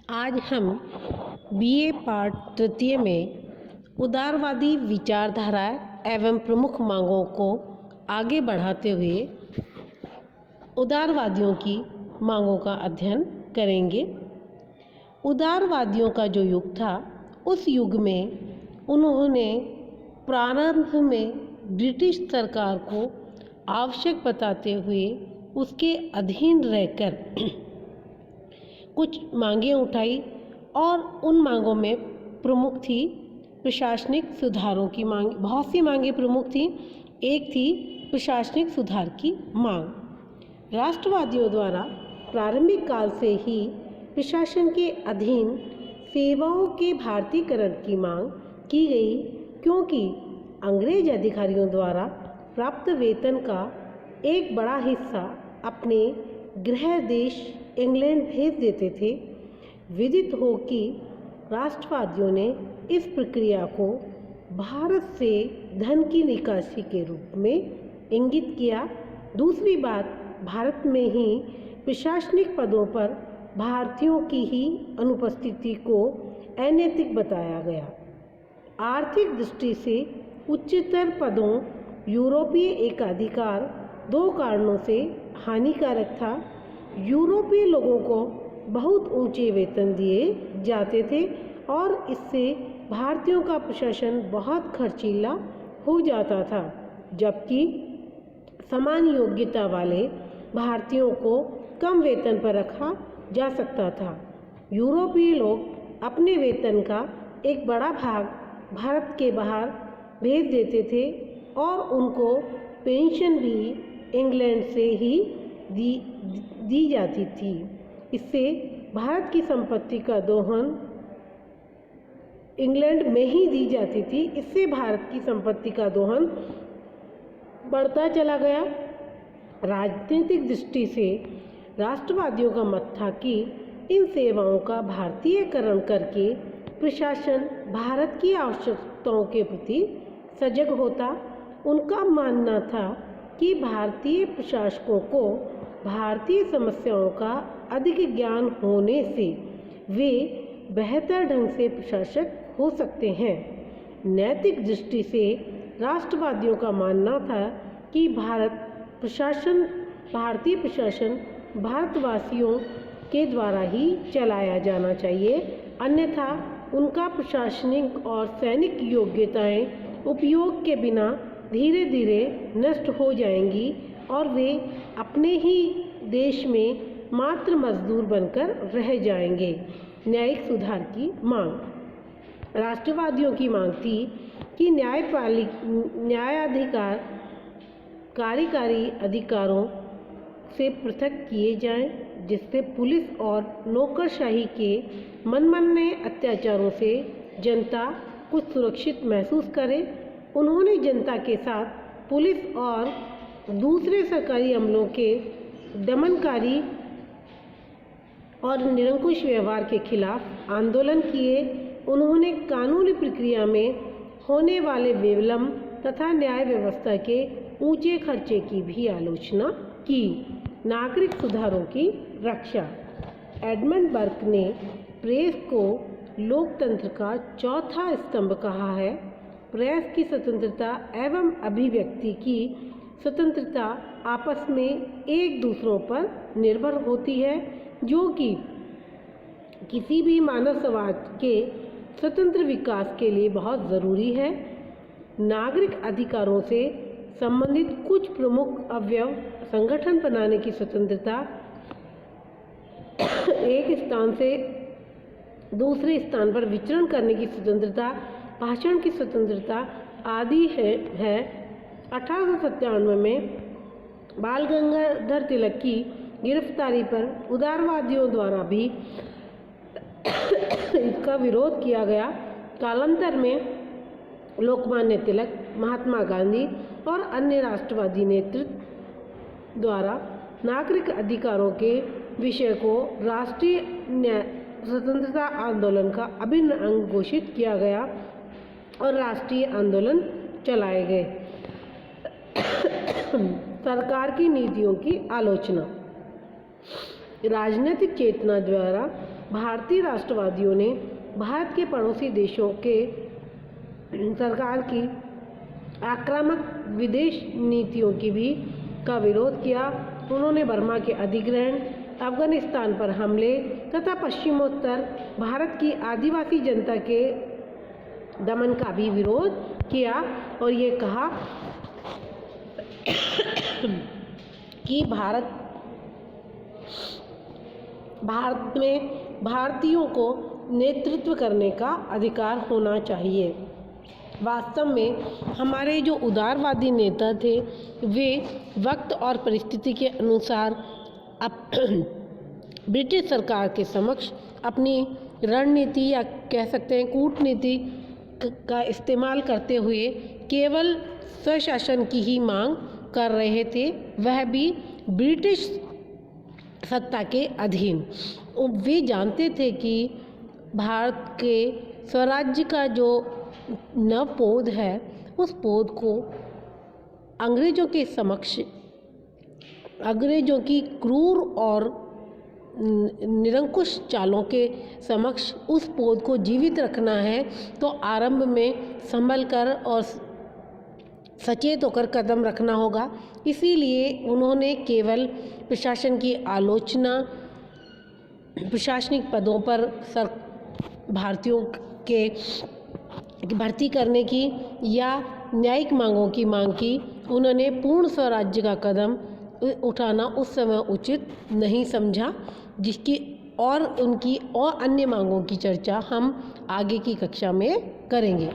आज हम बीए पाठ तृतीय में उदारवादी विचारधारा एवं प्रमुख मांगों को आगे बढ़ाते हुए उदारवादियों की मांगों का अध्ययन करेंगे। उदारवादियों का जो युग था, उस युग में उन्होंने प्रारंभ में ब्रिटिश सरकार को आवश्यक बताते हुए उसके अधीन रहकर कुछ मांगें उठाई और उन मांगों में प्रमुख थी प्रशासनिक सुधारों की मांग। बहुत सी मांगें प्रमुख थी। एक थी प्रशासनिक सुधार की मांग। राष्ट्रवादियों द्वारा प्रारंभिक काल से ही प्रशासन के अधीन सेवाओं के भारतीयकरण की मांग की गई, क्योंकि अंग्रेज अधिकारियों द्वारा प्राप्त वेतन का एक बड़ा हिस्सा अपने गृह देश इंग्लैंड भेज देते थे। विदित हो कि राष्ट्रवादियों ने इस प्रक्रिया को भारत से धन की निकासी के रूप में इंगित किया। दूसरी बात, भारत में ही प्रशासनिक पदों पर भारतीयों की ही अनुपस्थिति को अनैतिक बताया गया। आर्थिक दृष्टि से उच्चतर पदों यूरोपीय एकाधिकार दो कारणों से हानिकारक था। यूरोपीय लोगों को बहुत ऊंचे वेतन दिए जाते थे और इससे भारतीयों का प्रशासन बहुत खर्चीला हो जाता था, जबकि समान योग्यता वाले भारतीयों को कम वेतन पर रखा जा सकता था। यूरोपीय लोग अपने वेतन का एक बड़ा भाग भारत के बाहर भेज देते थे और उनको पेंशन भी इंग्लैंड से ही दी जाती थी। इससे भारत की संपत्ति का दोहन इंग्लैंड में ही दी जाती थी। इससे भारत की संपत्ति का दोहन बढ़ता चला गया। राजनीतिक दृष्टि से राष्ट्रवादियों का मत था कि इन सेवाओं का भारतीयकरण करके प्रशासन भारत की आवश्यकताओं के प्रति सजग होता। उनका मानना था कि भारतीय प्रशासकों को भारतीय समस्याओं का अधिक ज्ञान होने से वे बेहतर ढंग से प्रशासक हो सकते हैं। नैतिक दृष्टि से राष्ट्रवादियों का मानना था कि भारतीय प्रशासन भारतवासियों के द्वारा ही चलाया जाना चाहिए, अन्यथा उनका प्रशासनिक और सैनिक योग्यताएं उपयोग के बिना धीरे धीरे नष्ट हो जाएंगी और वे अपने ही देश में मात्र मजदूर बनकर रह जाएंगे। न्यायिक सुधार की मांग। राष्ट्रवादियों की मांग थी कि न्यायाधिकार कार्यकारी अधिकारों से पृथक किए जाएं, जिससे पुलिस और नौकरशाही के मनमाने अत्याचारों से जनता कुछ सुरक्षित महसूस करे। उन्होंने जनता के साथ पुलिस और दूसरे सरकारी अमलों के दमनकारी और निरंकुश व्यवहार के खिलाफ आंदोलन किए। उन्होंने कानूनी प्रक्रिया में होने वाले विलंब तथा न्याय व्यवस्था के ऊंचे खर्चे की भी आलोचना की। नागरिक सुधारों की रक्षा। एडमंड बर्क ने प्रेस को लोकतंत्र का चौथा स्तंभ कहा है। प्रेस की स्वतंत्रता एवं अभिव्यक्ति की स्वतंत्रता आपस में एक दूसरों पर निर्भर होती है, जो कि किसी भी मानव समाज के स्वतंत्र विकास के लिए बहुत ज़रूरी है। नागरिक अधिकारों से संबंधित कुछ प्रमुख अवयव संगठन बनाने की स्वतंत्रता, एक स्थान से दूसरे स्थान पर विचरण करने की स्वतंत्रता, भाषण की स्वतंत्रता आदि है। 1897 में बाल गंगाधर तिलक की गिरफ्तारी पर उदारवादियों द्वारा भी इसका विरोध किया गया। कालांतर में लोकमान्य तिलक, महात्मा गांधी और अन्य राष्ट्रवादी नेतृत्व द्वारा नागरिक अधिकारों के विषय को राष्ट्रीय स्वतंत्रता आंदोलन का अभिन्न अंग घोषित किया गया और राष्ट्रीय आंदोलन चलाए गए। सरकार की नीतियों की आलोचना। राजनीतिक चेतना द्वारा भारतीय राष्ट्रवादियों ने भारत के पड़ोसी देशों के सरकार की आक्रामक विदेश नीतियों की भी का विरोध किया। उन्होंने बर्मा के अधिग्रहण, अफगानिस्तान पर हमले तथा पश्चिमोत्तर भारत की आदिवासी जनता के दमन का भी विरोध किया और ये कहा कि भारत में भारतीयों को नेतृत्व करने का अधिकार होना चाहिए। वास्तव में हमारे जो उदारवादी नेता थे वे वक्त और परिस्थिति के अनुसार ब्रिटिश सरकार के समक्ष अपनी रणनीति या कह सकते हैं कूटनीति का इस्तेमाल करते हुए केवल स्वशासन की ही मांग कर रहे थे, वह भी ब्रिटिश सत्ता के अधीन। वे जानते थे कि भारत के स्वराज्य का जो नव पौध है उस पौध को अंग्रेज़ों के समक्ष, अंग्रेज़ों की क्रूर और निरंकुश चालों के समक्ष उस पौध को जीवित रखना है तो आरंभ में संभल कर और सचेत होकर कदम रखना होगा। इसीलिए उन्होंने केवल प्रशासन की आलोचना, प्रशासनिक पदों पर भारतीयों के भर्ती करने की या न्यायिक मांगों की मांग की। उन्होंने पूर्ण स्वराज्य का कदम उठाना उस समय उचित नहीं समझा, जिसकी और उनकी और अन्य मांगों की चर्चा हम आगे की कक्षा में करेंगे।